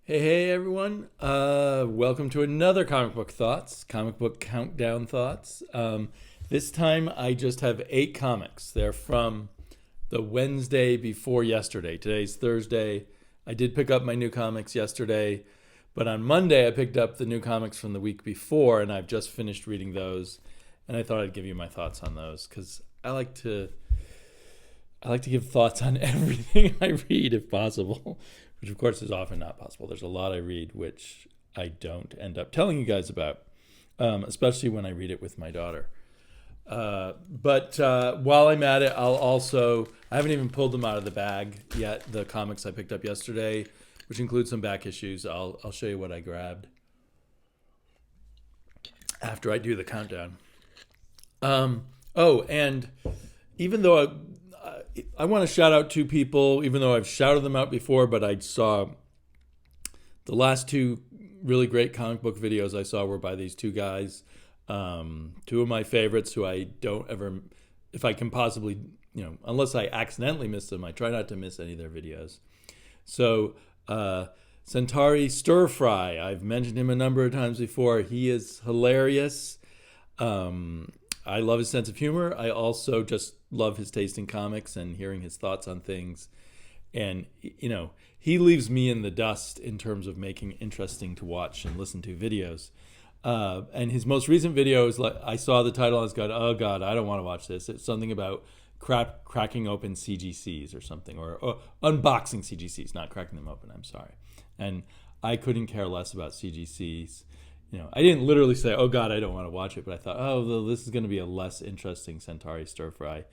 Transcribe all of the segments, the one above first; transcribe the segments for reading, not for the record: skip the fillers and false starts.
Hey everyone. Welcome to another comic book thoughts, comic book countdown thoughts. This time I just have 8 comics. They're from the Wednesday before yesterday. Today's Thursday. I did pick up my new comics yesterday, but on Monday I picked up the new comics from the week before, and I've just finished reading those. And I thought I'd give you my thoughts on those because I like to give thoughts on everything I read if possible, which of course is often not possible. There's a lot I read which I don't end up telling you guys about, especially when I read it with my daughter. But while I'm at it, I haven't even pulled them out of the bag yet, the comics I picked up yesterday, which include some back issues. I'll show you what I grabbed after I do the countdown. And even though I want to shout out 2 people, even though I've shouted them out before, but I saw the last 2 really great comic book videos I saw were by these 2 guys. 2 of my favorites who I don't ever, if I can possibly, unless I accidentally miss them, I try not to miss any of their videos. So, Centari Stir Fry, I've mentioned him a number of times before. He is hilarious. I love his sense of humor. I also just love his taste in comics and hearing his thoughts on things. And, he leaves me in the dust in terms of making interesting to watch and listen to videos. And his most recent video is like, I saw the title and I was going, oh God, I don't want to watch this. It's something about cracking open CGCs or something, or unboxing CGCs, not cracking them open, I'm sorry. And I couldn't care less about CGCs. I didn't literally say, oh God, I don't want to watch it, but I thought, oh, this is going to be a less interesting Centari Stir Fry.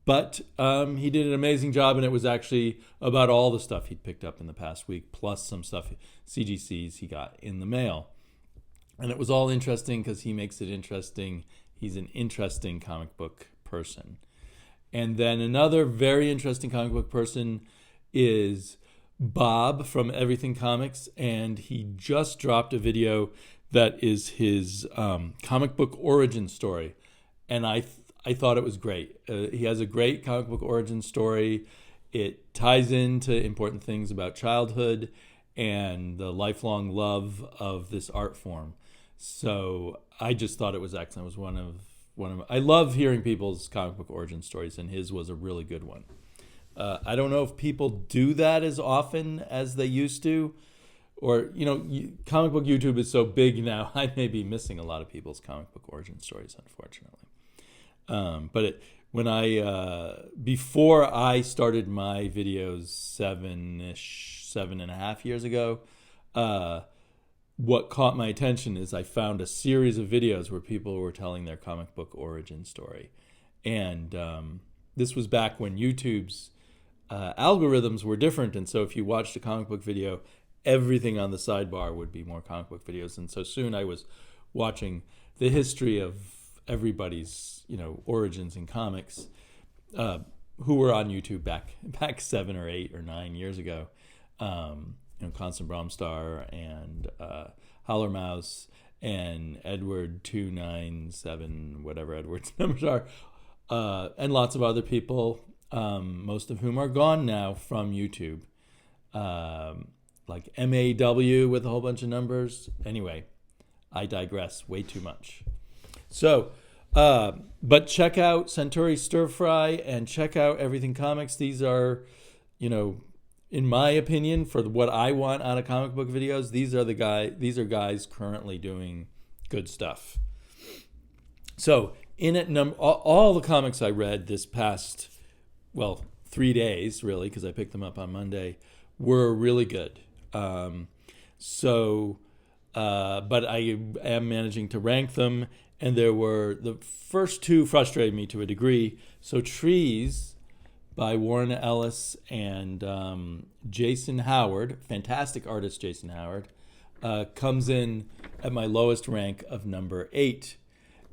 But he did an amazing job, and it was actually about all the stuff he'd picked up in the past week, plus some stuff, CGCs he got in the mail. And it was all interesting because he makes it interesting. He's an interesting comic book person. And then another very interesting comic book person is Bob from Everything Comics, and he just dropped a video that is his comic book origin story, and I thought it was great. He has a great comic book origin story. It ties into important things about childhood and the lifelong love of this art form. So I just thought it was excellent. It was one of I love hearing people's comic book origin stories, and his was a really good one. I don't know if people do that as often as they used to. Or, comic book YouTube is so big now, I may be missing a lot of people's comic book origin stories, unfortunately. Before I started my videos 7.5 years ago, what caught my attention is I found a series of videos where people were telling their comic book origin story. And this was back when YouTube's algorithms were different. And so if you watched a comic book video, everything on the sidebar would be more comic book videos. And so soon I was watching the history of everybody's, origins in comics, who were on YouTube back 7 or 8 or 9 years ago. Constant Bromstar and Howler Mouse and Edward 297, whatever Edward's numbers are, and lots of other people, most of whom are gone now from YouTube. Like MAW with a whole bunch of numbers. Anyway, I digress way too much. So, but check out Centuri Stir Fry and check out Everything Comics. These are, in my opinion, for what I want out of comic book videos, these are guys currently doing good stuff. So, all the comics I read this past, 3 days really, because I picked them up on Monday, were really good. But I am managing to rank them, and the first 2 frustrated me to a degree. So Trees by Warren Ellis and Jason Howard, fantastic artist Jason Howard, comes in at my lowest rank of number 8.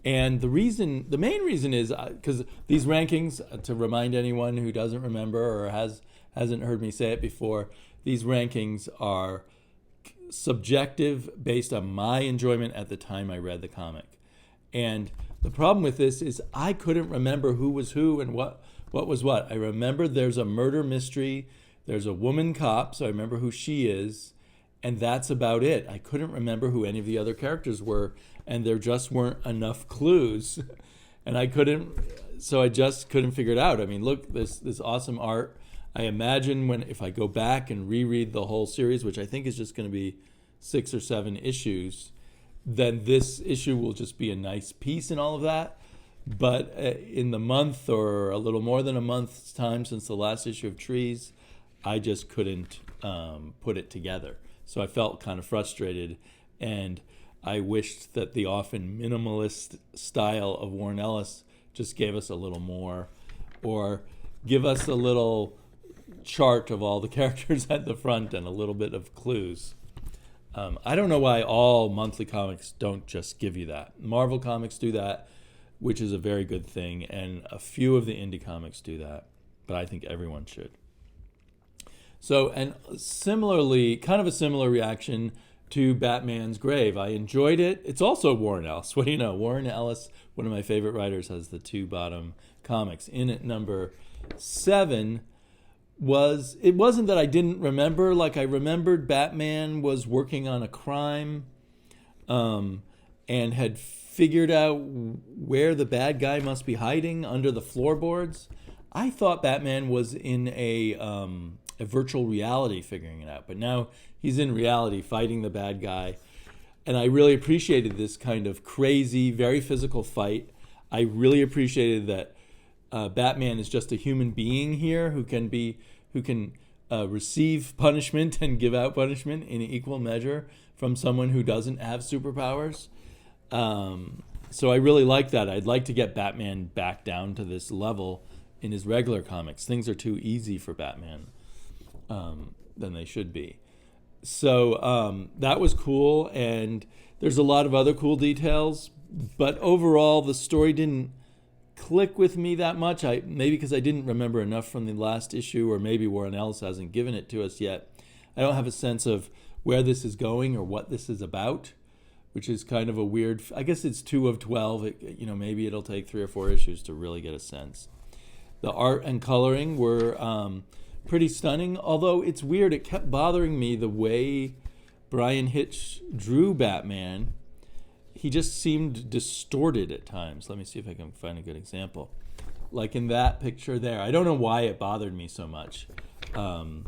And the main reason is because these rankings, to remind anyone who doesn't remember or hasn't heard me say it before, these rankings are subjective based on my enjoyment at the time I read the comic. And the problem with this is I couldn't remember who was who and what was what. I remember there's a murder mystery. There's a woman cop, so I remember who she is. and that's about it. I couldn't remember who any of the other characters were, and there just weren't enough clues. And I just couldn't figure it out. I mean, look, this awesome art. I imagine if I go back and reread the whole series, which I think is just going to be 6 or 7 issues, then this issue will just be a nice piece in all of that. But in the month or a little more than a month's time since the last issue of Trees, I just couldn't put it together. So I felt kind of frustrated, and I wished that the often minimalist style of Warren Ellis just gave us a little more, or give us a little chart of all the characters at the front and a little bit of clues. I don't know why all monthly comics don't just give you that. Marvel comics do that, which is a very good thing, and a few of the indie comics do that, but I think everyone should. So, and similarly, kind of a similar reaction to Batman's Grave. I enjoyed it. It's also Warren Ellis. What do you know? Warren Ellis, one of my favorite writers, has the 2 bottom comics. In at number 7 it wasn't that I didn't remember. Like, I remembered Batman was working on a crime and had figured out where the bad guy must be hiding under the floorboards. I thought Batman was in a virtual reality figuring it out, but now he's in reality fighting the bad guy. And I really appreciated this kind of crazy, very physical fight. I really appreciated that Batman is just a human being here who can receive punishment and give out punishment in equal measure from someone who doesn't have superpowers. So I really like that. I'd like to get Batman back down to this level in his regular comics. Things are too easy for Batman than they should be. So that was cool, and there's a lot of other cool details, but overall the story didn't click with me that much. Maybe because I didn't remember enough from the last issue, or maybe Warren Ellis hasn't given it to us yet. I don't have a sense of where this is going or what this is about, which is kind of a weird. I guess it's 2 of 12. Maybe it'll take 3 or 4 issues to really get a sense. The art and coloring were pretty stunning, although it's weird. It kept bothering me the way Brian Hitch drew Batman. He just seemed distorted at times. Let me see if I can find a good example. Like in that picture there. I don't know why it bothered me so much. And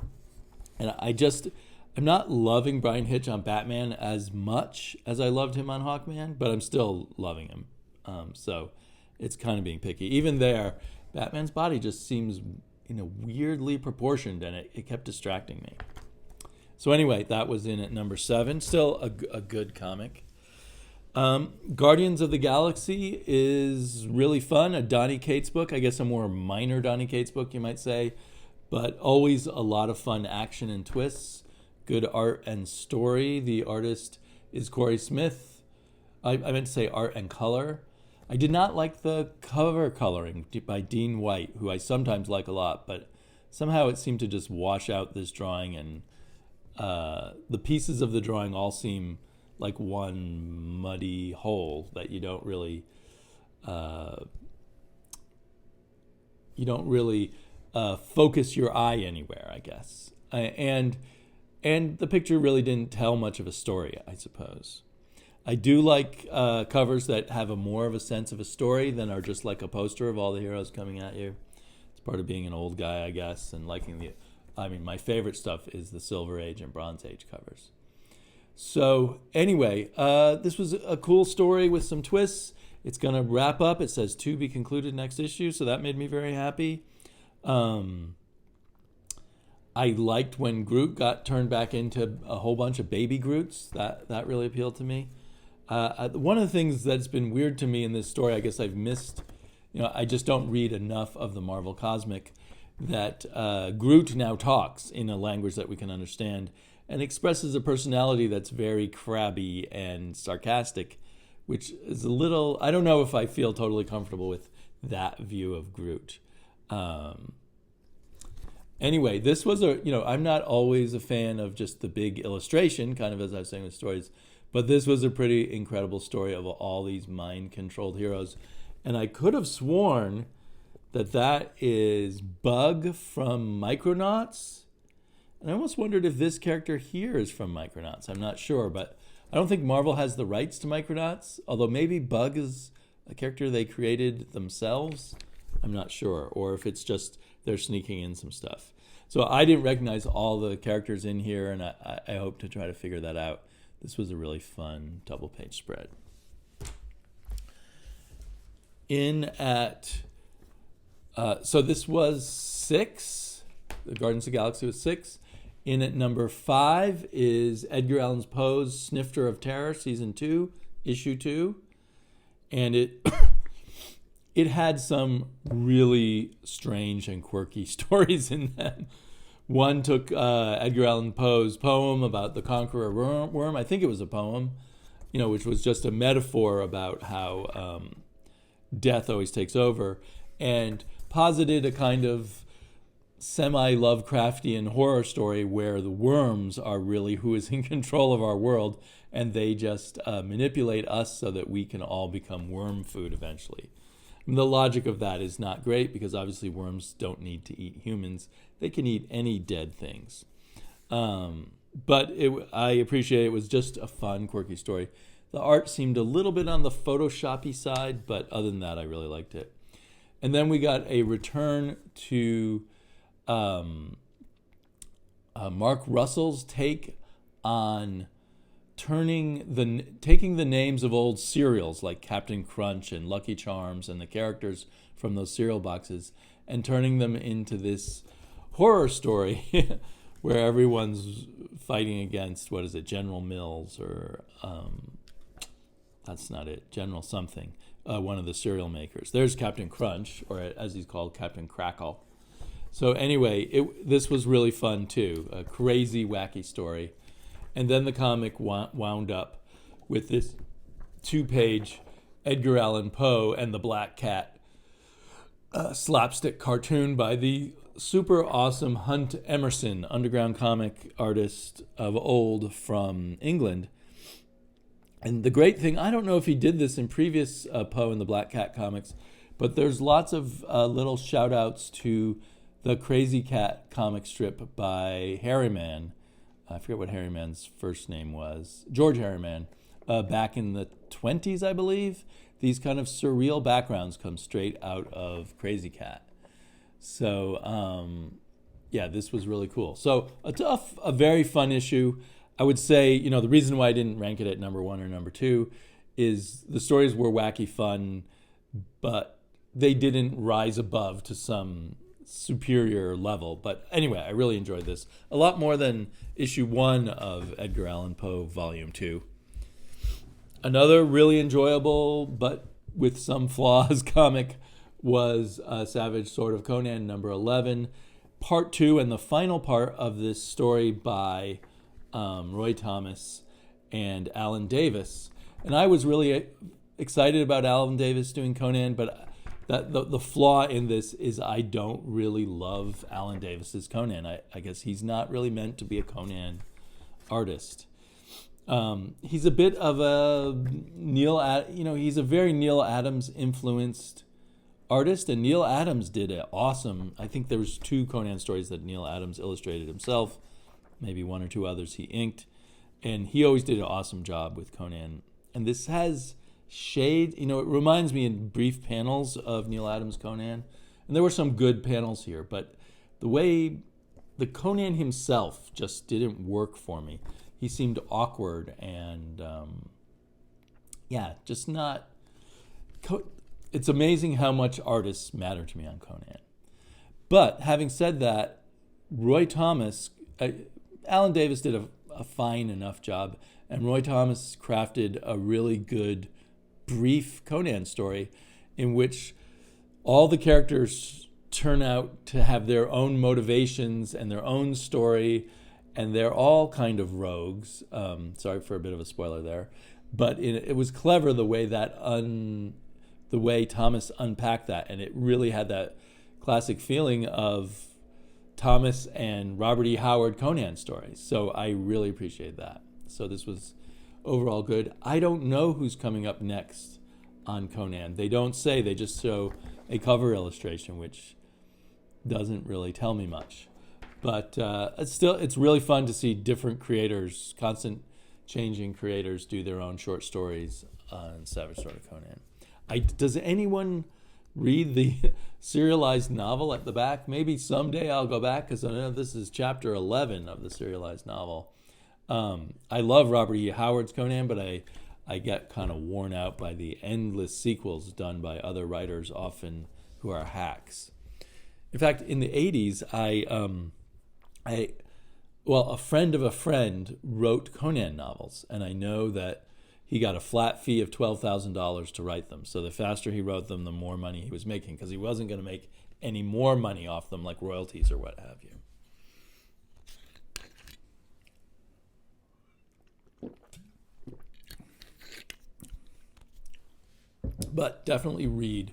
I'm not loving Brian Hitch on Batman as much as I loved him on Hawkman, but I'm still loving him. So it's kind of being picky. Even there, Batman's body just seems weirdly proportioned, and it kept distracting me. So anyway, that was in at number 7. Still a good comic. Guardians of the Galaxy is really fun. A Donny Cates book. I guess a more minor Donny Cates book, you might say. But always a lot of fun action and twists. Good art and story. The artist is Corey Smith. I meant to say art and color. I did not like the cover coloring by Dean White, who I sometimes like a lot, but somehow it seemed to just wash out this drawing, and the pieces of the drawing all seem like one muddy hole that you don't really focus your eye anywhere, I guess. And the picture really didn't tell much of a story, I suppose. I do like covers that have more of a sense of a story than are just like a poster of all the heroes coming at you. It's part of being an old guy, I guess, and liking my favorite stuff is the Silver Age and Bronze Age covers. So anyway, this was a cool story with some twists. It's going to wrap up. It says to be concluded next issue, so that made me very happy. I liked when Groot got turned back into a whole bunch of baby Groots. That really appealed to me. One of the things that's been weird to me in this story, I guess I've missed, I just don't read enough of the Marvel Cosmic, that Groot now talks in a language that we can understand and expresses a personality that's very crabby and sarcastic, which is a little, I don't know if I feel totally comfortable with that view of Groot. Anyway, this was I'm not always a fan of just the big illustration, kind of as I was saying with stories, but this was a pretty incredible story of all these mind-controlled heroes. And I could have sworn that is Bug from Micronauts, And I almost wondered if this character here is from Micronauts. I'm not sure, but I don't think Marvel has the rights to Micronauts, although maybe Bug is a character they created themselves. I'm not sure, or if it's just they're sneaking in some stuff. So I didn't recognize all the characters in here, and I hope to try to figure that out. This was a really fun double-page spread. So this was 6. The Guardians of the Galaxy was 6. In at number 5 is Edgar Allan Poe's Snifter of Terror, Season 2, Issue 2. And it had some really strange and quirky stories in them. One took Edgar Allan Poe's poem about the conqueror worm. I think it was a poem, which was just a metaphor about how death always takes over, and posited a kind of semi-Lovecraftian horror story where the worms are really who is in control of our world, and they just manipulate us so that we can all become worm food eventually. And the logic of that is not great because obviously worms don't need to eat humans. They can eat any dead things. But I appreciate it was just a fun, quirky story. The art seemed a little bit on the Photoshoppy side, but other than that, I really liked it. And then we got a return to Mark Russell's take on taking the names of old cereals like Captain Crunch and Lucky Charms and the characters from those cereal boxes and turning them into this horror story where everyone's fighting against, General Mills or that's not it, General something, one of the cereal makers. There's Captain Crunch, or as he's called, Captain Crackle. So anyway, this was really fun too, a crazy, wacky story. And then the comic wound up with this 2-page Edgar Allan Poe and the Black Cat slapstick cartoon by the super awesome Hunt Emerson, underground comic artist of old from England. And the great thing, I don't know if he did this in previous Poe and the Black Cat comics, but there's lots of little shout-outs to the Crazy Cat comic strip by Harryman. I forget what Harryman's first name was. George Harryman. Back in the 20s, I believe. These kind of surreal backgrounds come straight out of Crazy Cat. So, this was really cool. So, a very fun issue. I would say, the reason why I didn't rank it at number 1 or number 2 is the stories were wacky fun, but they didn't rise above to some superior level. But anyway, I really enjoyed this. A lot more than issue 1 of Edgar Allan Poe, volume 2. Another really enjoyable, but with some flaws, comic was Savage Sword of Conan, number 11, part 2, and the final part of this story by Roy Thomas and Alan Davis. And I was really excited about Alan Davis doing Conan, but the flaw in this is I don't really love Alan Davis's Conan. I guess he's not really meant to be a Conan artist. He's a bit of a he's a very Neal Adams influenced artist, and Neal Adams did it awesome. I think there was 2 Conan stories that Neal Adams illustrated himself, maybe 1 or 2 others he inked, and he always did an awesome job with Conan. And this has shade, it reminds me in brief panels of Neal Adams' Conan, and there were some good panels here, but the way the Conan himself just didn't work for me. He seemed awkward and just not. It's amazing how much artists matter to me on Conan. But having said that, Roy Thomas, Alan Davis did a fine enough job, and Roy Thomas crafted a really good brief Conan story in which all the characters turn out to have their own motivations and their own story, and they're all kind of rogues. Sorry for a bit of a spoiler there, but it was clever the way Thomas unpacked that, and it really had that classic feeling of Thomas and Robert E. Howard Conan stories. So I really appreciate that. So this was overall good. I don't know who's coming up next on Conan. They don't say, they just show a cover illustration, which doesn't really tell me much. But it's really fun to see different creators, constant changing creators, do their own short stories on Savage Sword of Conan. Does anyone read the serialized novel at the back? Maybe someday I'll go back, because I know this is chapter 11 of the serialized novel. I love Robert E. Howard's Conan, but I get kind of worn out by the endless sequels done by other writers, often who are hacks. In fact, in the 80s, a friend of a friend wrote Conan novels, and I know that he got a flat fee of $12,000 to write them. So the faster he wrote them, the more money he was making, because he wasn't going to make any more money off them, like royalties or what have you. But definitely read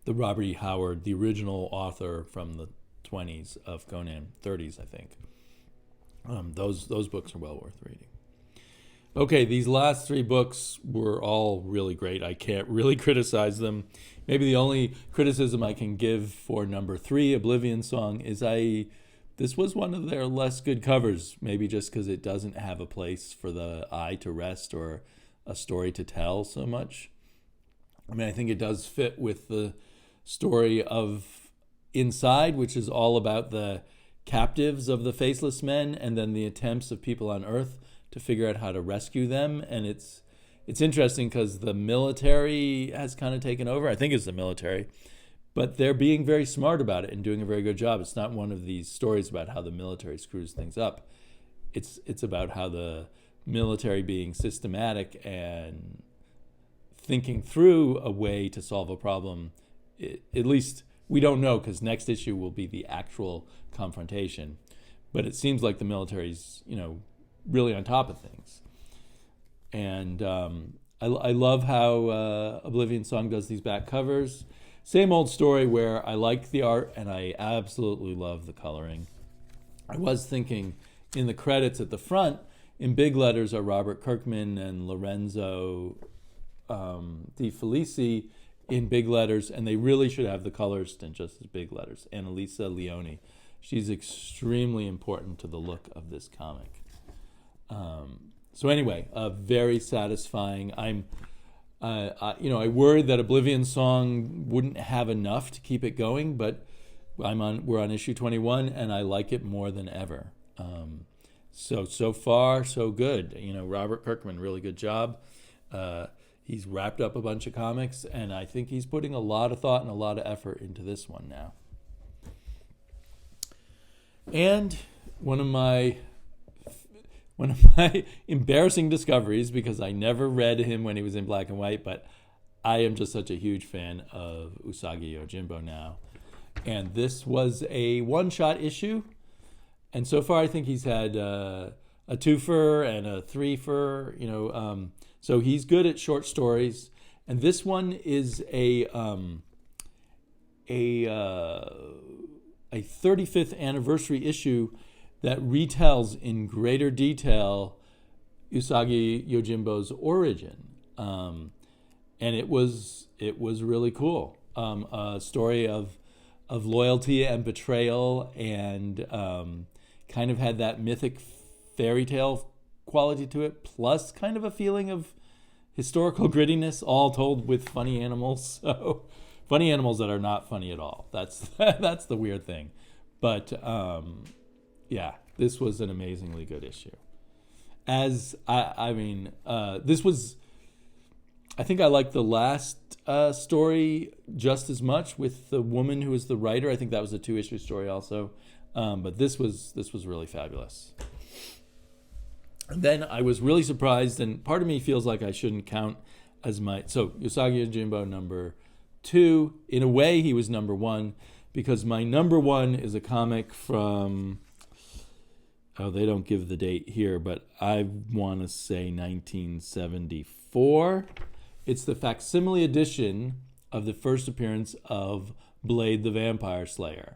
the Robert E. Howard, the original author from the 20s of Conan, 30s, I think. Those books are well worth reading. Okay, these last three books were all really great. I can't really criticize them. Maybe the only criticism I can give for number 3, Oblivion Song, is this was one of their less good covers, maybe just because it doesn't have a place for the eye to rest or a story to tell so much. I mean, I think it does fit with the story of Inside, which is all about the captives of the Faceless Men and then the attempts of people on Earth to figure out how to rescue them. And it's interesting because the military has kind of taken over. I think it's the military, but they're being very smart about it and doing a very good job. It's not one of these stories about how the military screws things up. It's about how the military being systematic and thinking through a way to solve a problem. At least we don't know, because next issue will be the actual confrontation. But it seems like the military's, really on top of things. And I love how Oblivion Song does these back covers. Same old story where I like the art and I absolutely love the coloring. I was thinking in the credits at the front, in big letters, are Robert Kirkman and Lorenzo Di Felici in big letters, and they really should have the colors in just as big letters. Annalisa Leone. She's extremely important to the look of this comic. So anyway, very satisfying. I worried that Oblivion Song wouldn't have enough to keep it going, but we're on issue 21, and I like it more than ever. So far, so good. Robert Kirkman, really good job. He's wrapped up a bunch of comics, and I think he's putting a lot of thought and a lot of effort into this one now. And one of my embarrassing discoveries, because I never read him when he was in black and white, but I am just such a huge fan of Usagi Yojimbo now. And this was a one-shot issue, and so far I think he's had a twofer and a threefer, so he's good at short stories. And this one is a 35th anniversary issue that retells in greater detail Usagi Yojimbo's origin. And it was really cool. A story of loyalty and betrayal, and kind of had that mythic fairy tale quality to it, plus kind of a feeling of historical grittiness, all told with funny animals. So funny animals that are not funny at all. That's the weird thing. But this was an amazingly good issue. This was, I think I liked the last story just as much, with the woman who was the writer. I think that was a 2-issue story also. But this was really fabulous. And then I was really surprised, and part of me feels like I shouldn't count as so Usagi Yojimbo number 2. In a way, he was number 1, because my number 1 is a comic from, they don't give the date here, but I want to say 1974. It's the facsimile edition of the first appearance of Blade the Vampire Slayer,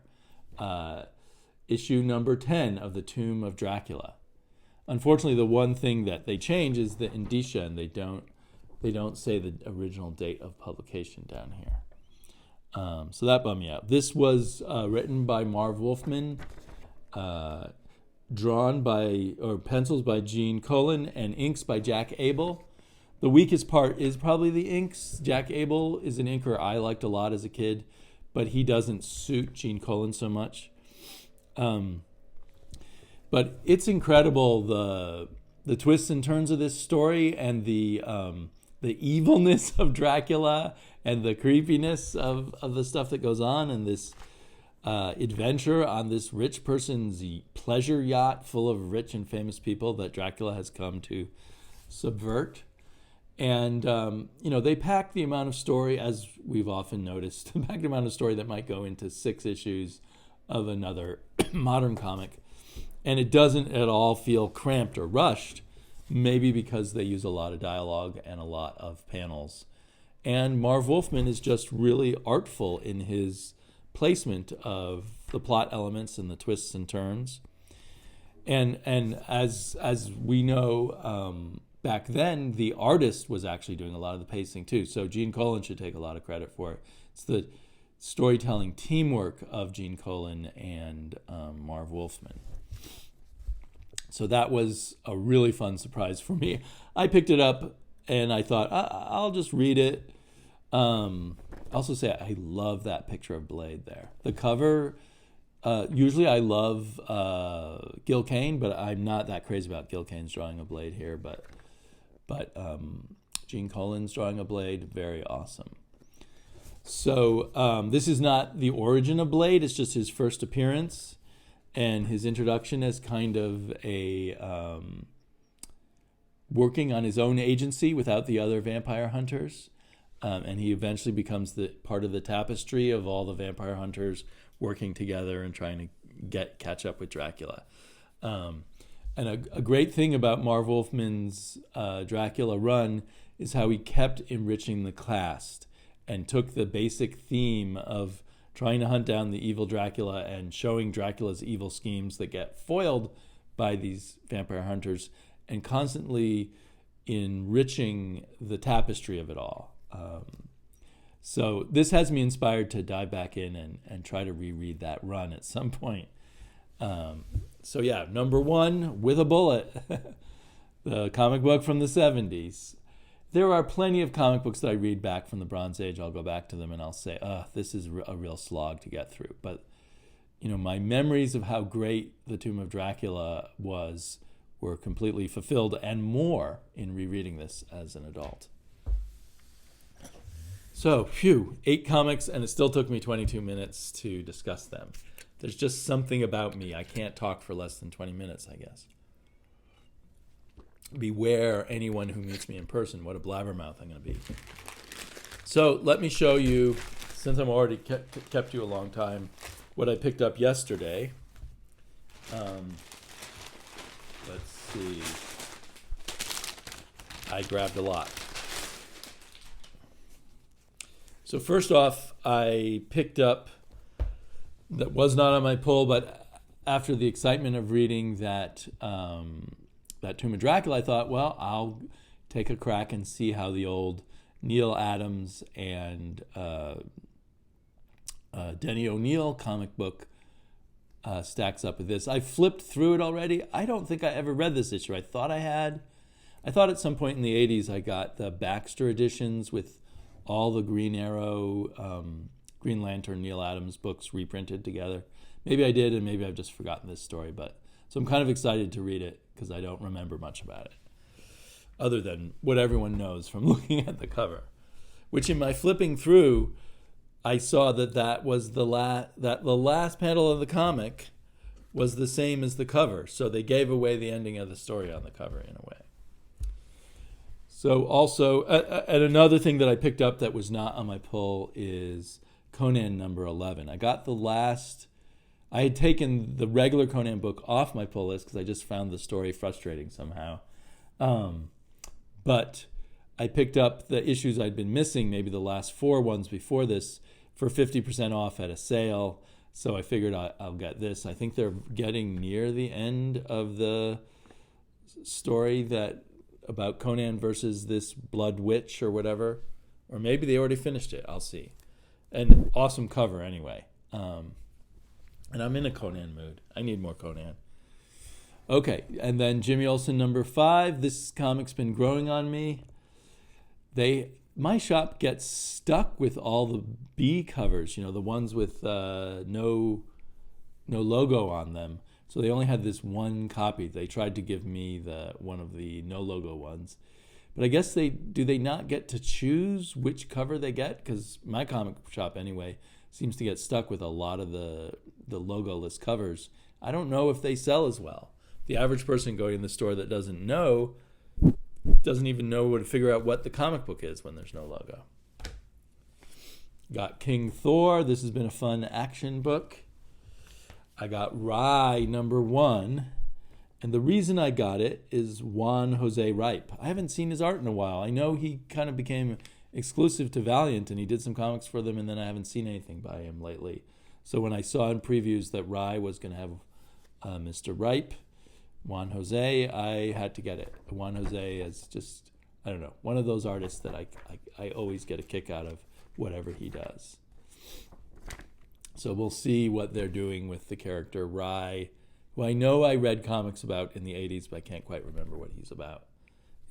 issue number 10 of the Tomb of Dracula. Unfortunately, the one thing that they change is the indicia, and they don't say the original date of publication down here. So that bummed me out. This was written by Marv Wolfman, drawn by, or pencils by Gene Colan and inks by Jack Abel. The weakest part is probably the inks. Jack Abel is an inker I liked a lot as a kid, but he doesn't suit Gene Colan so much. But it's incredible, the twists and turns of this story, and the evilness of Dracula, and the creepiness of the stuff that goes on, and this adventure on this rich person's pleasure yacht full of rich and famous people that Dracula has come to subvert. And, they pack the amount of story, as we've often noticed, pack the amount of story that might go into 6 issues of another modern comic. And it doesn't at all feel cramped or rushed, maybe because they use a lot of dialogue and a lot of panels. And Marv Wolfman is just really artful in his placement of the plot elements and the twists and turns. And as we know, back then, the artist was actually doing a lot of the pacing too. So Gene Colan should take a lot of credit for it. It's the storytelling teamwork of Gene Colan and Marv Wolfman. So that was a really fun surprise for me. I picked it up and I thought, I'll just read it. I also say I love that picture of Blade there. The cover, usually I love Gil Kane, but I'm not that crazy about Gil Kane's drawing a Blade here. But Gene Colan's drawing a Blade, very awesome. So this is not the origin of Blade, it's just his first appearance. And his introduction as kind of a working on his own agency without the other vampire hunters. And he eventually becomes the part of the tapestry of all the vampire hunters working together and trying to catch up with Dracula. And a great thing about Marv Wolfman's Dracula run is how he kept enriching the cast and took the basic theme of trying to hunt down the evil Dracula and showing Dracula's evil schemes that get foiled by these vampire hunters, and constantly enriching the tapestry of it all. So this has me inspired to dive back in and try to reread that run at some point. So yeah, number 1, With a Bullet, the comic book from the 70s. There are plenty of comic books that I read back from the Bronze Age. I'll go back to them and I'll say, this is a real slog to get through. But, my memories of how great The Tomb of Dracula were completely fulfilled, and more in rereading this as an adult. So, 8 comics, and it still took me 22 minutes to discuss them. There's just something about me. I can't talk for less than 20 minutes, I guess. Beware anyone who meets me in person. What a blabbermouth I'm going to be. So let me show you, since I'm already kept you a long time, what I picked up yesterday. Let's see. I grabbed a lot. So first off, I picked up, that was not on my pull, but after the excitement of reading that Tomb of Dracula, I thought, well, I'll take a crack and see how the old Neal Adams and Denny O'Neill comic book stacks up with this. I flipped through it already. I don't think I ever read this issue. I thought I had. I thought at some point in the 80s I got the Baxter editions with all the Green Arrow, Green Lantern, Neal Adams books reprinted together. Maybe I did, and maybe I've just forgotten this story. So I'm kind of excited to read it because I don't remember much about it, other than what everyone knows from looking at the cover. Which, in my flipping through, I saw that was the last panel of the comic was the same as the cover. So they gave away the ending of the story on the cover in a way. So also, and another thing that I picked up that was not on my pull is Conan number 11. I had taken the regular Conan book off my pull list because I just found the story frustrating somehow. But I picked up the issues I'd been missing, maybe the last 4 ones before this, for 50% off at a sale. So I figured I'll get this. I think they're getting near the end of the story about Conan versus this Blood Witch or whatever. Or maybe they already finished it. I'll see. An awesome cover anyway. And I'm in a Conan mood. I need more Conan. Okay, and then Jimmy Olsen number 5. This comic's been growing on me. My shop gets stuck with all the B covers, the ones with no logo on them. So they only had this one copy. They tried to give me one of the no logo ones. But I guess they not get to choose which cover they get? Because my comic shop, anyway, seems to get stuck with a lot of the logo-less covers. I don't know if they sell as well. The average person going in the store that doesn't even know to figure out what the comic book is when there's no logo. Got King Thor. This has been a fun action book. I got Rye number 1. And the reason I got it is Juan Jose Ripe. I haven't seen his art in a while. I know he kind of became exclusive to Valiant, and he did some comics for them, and then I haven't seen anything by him lately. So when I saw in previews that Rye was going to have Mr. Ripe, Juan Jose, I had to get it. Juan Jose is just, I don't know, one of those artists that I always get a kick out of whatever he does. So we'll see what they're doing with the character Rye, who I know I read comics about in the 80s, but I can't quite remember what he's about.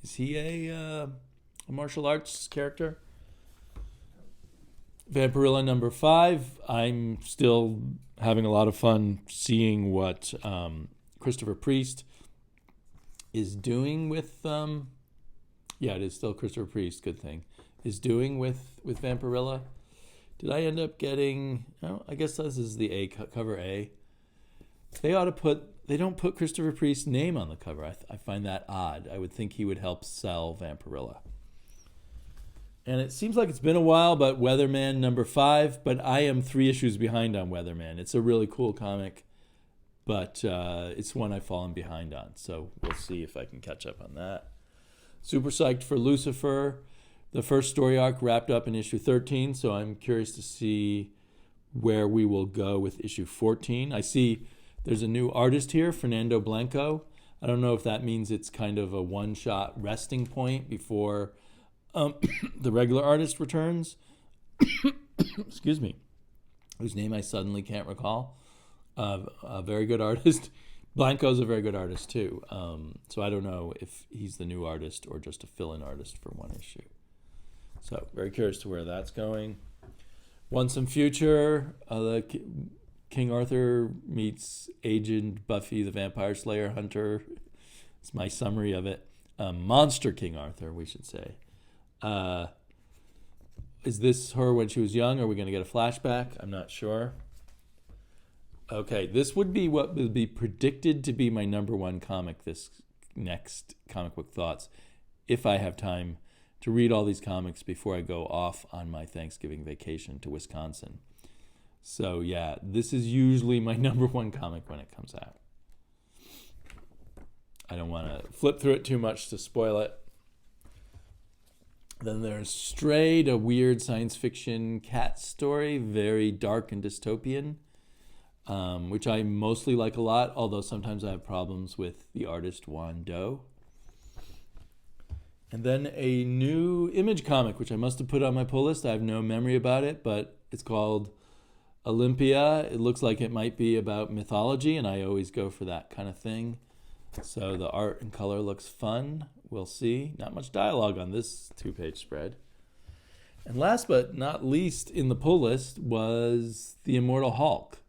Is he a martial arts character? Vampirella number 5. I'm still having a lot of fun seeing what Christopher Priest is doing with... it is still Christopher Priest, good thing, is doing with Vampirella. Did I end up getting... I guess this is the cover A. They don't put Christopher Priest's name on the cover. I find that odd. I would think he would help sell Vampirella. And it seems like it's been a while, but Weatherman number 5, but I am 3 issues behind on Weatherman. It's a really cool comic, but it's one I've fallen behind on. So we'll see if I can catch up on that. Super psyched for Lucifer. The first story arc wrapped up in issue 13, so I'm curious to see where we will go with issue 14. I see there's a new artist here, Fernando Blanco. I don't know if that means it's kind of a one-shot resting point before the regular artist returns. Excuse me. Whose name I suddenly can't recall. A very good artist. Blanco's a very good artist, too. So I don't know if he's the new artist or just a fill-in artist for one issue. So very curious to where that's going. Once in Future, King Arthur meets aged Buffy the Vampire Slayer Hunter. It's my summary of it. Monster King Arthur, we should say. Is this her when she was young? Are we going to get a flashback? I'm not sure. Okay, this would be what would be predicted to be my number 1 comic this next Comic Book Thoughts, if I have time to read all these comics before I go off on my Thanksgiving vacation to Wisconsin. So yeah, this is usually my number 1 comic when it comes out. I don't want to flip through it too much to spoil it. Then there's Strayed, a weird science fiction cat story, very dark and dystopian, which I mostly like a lot, although sometimes I have problems with the artist Juan Doe. And then a new Image comic, which I must have put on my pull list. I have no memory about it, but it's called Olympia. It looks like it might be about mythology, and I always go for that kind of thing. So the art and color looks fun. We'll see. Not much dialogue on this 2-page spread. And last but not least in the pull list was the Immortal Hulk.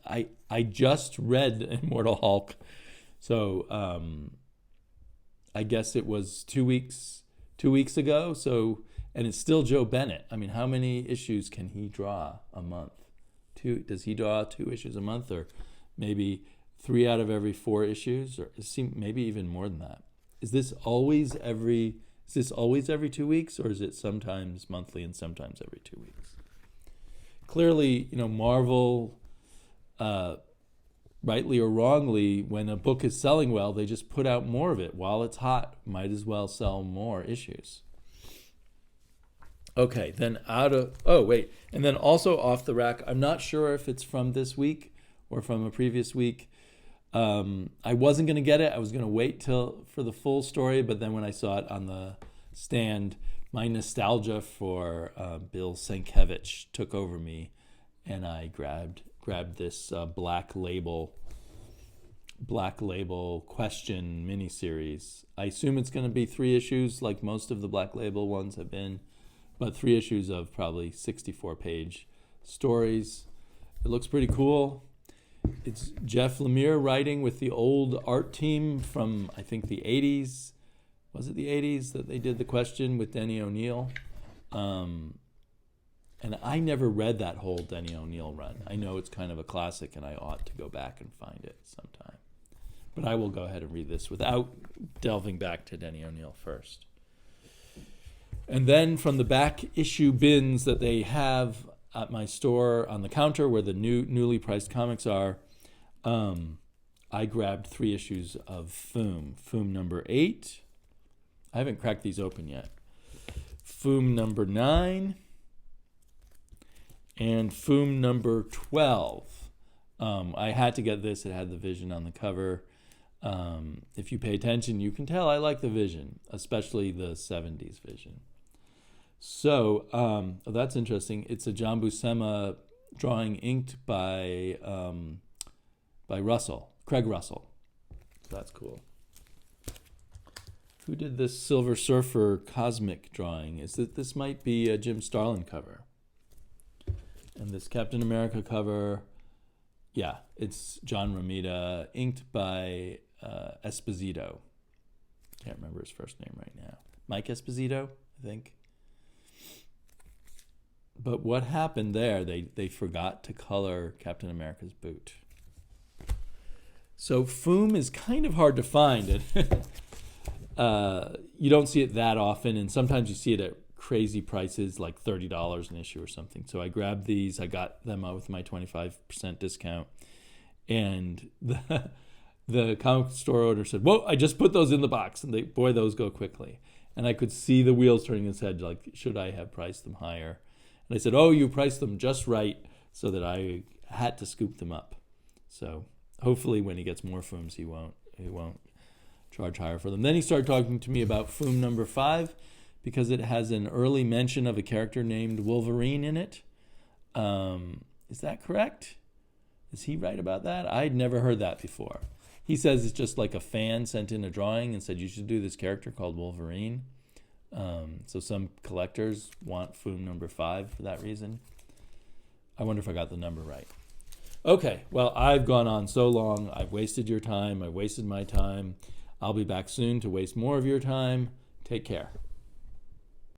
I just read Immortal Hulk, so I guess it was 2 weeks ago. So, and it's still Joe Bennett. I mean, how many issues can he draw a month? Does he draw 2 issues a month, or maybe 3 out of every 4 issues, or maybe even more than that? Is this always every 2 weeks, or is it sometimes monthly and sometimes every 2 weeks? Clearly, Marvel, rightly or wrongly, when a book is selling well, they just put out more of it while it's hot. Might as well sell more issues. Okay, then and then also off the rack, I'm not sure if it's from this week or from a previous week. I wasn't going to get it. I was going to wait for the full story, but then when I saw it on the stand, my nostalgia for Bill Sienkiewicz took over me, and I grabbed grabbed this Black Label question miniseries. I assume it's going to be 3 issues like most of the Black Label ones have been, but 3 issues of probably 64-page stories. It looks pretty cool. It's Jeff Lemire writing with the old art team from, I think, the 80s. Was it the 80s that they did the question with Denny O'Neill? And I never read that whole Denny O'Neill run. I know it's kind of a classic, and I ought to go back and find it sometime. But I will go ahead and read this without delving back to Denny O'Neill first. And then from the back issue bins that they have at my store on the counter where the newly priced comics are, I grabbed 3 issues of Foom. Foom number 8. I haven't cracked these open yet. Foom number 9. And Foom number 12. I had to get this. It had the Vision on the cover. If you pay attention, you can tell I like the Vision, especially the 70s Vision. So that's interesting. It's a John Buscema drawing inked by Craig Russell. So that's cool. Who did this Silver Surfer cosmic drawing? This might be a Jim Starlin cover. And this Captain America cover, yeah, it's John Romita, inked by Esposito. Can't remember his first name right now. Mike Esposito, I think. But what happened there, they forgot to color Captain America's boot. So Foom is kind of hard to find. You don't see it that often, and sometimes you see it at crazy prices, like $30 an issue or something. So I grabbed these. I got them out with my 25% discount. And the comic store owner said, "Whoa, I just put those in the box." And boy, those go quickly. And I could see the wheels turning in his head, like, should I have priced them higher? And I said, "Oh, you priced them just right so that I had to scoop them up." So hopefully when he gets more Fooms, he won't charge higher for them. Then he started talking to me about Foom number 5 because it has an early mention of a character named Wolverine in it. Is that correct? Is he right about that? I'd never heard that before. He says it's just like a fan sent in a drawing and said, you should do this character called Wolverine. So some collectors want Foom number 5 for that reason. I wonder if I got the number right. Okay, well, I've gone on so long. I've wasted your time. I wasted my time. I'll be back soon to waste more of your time. Take care.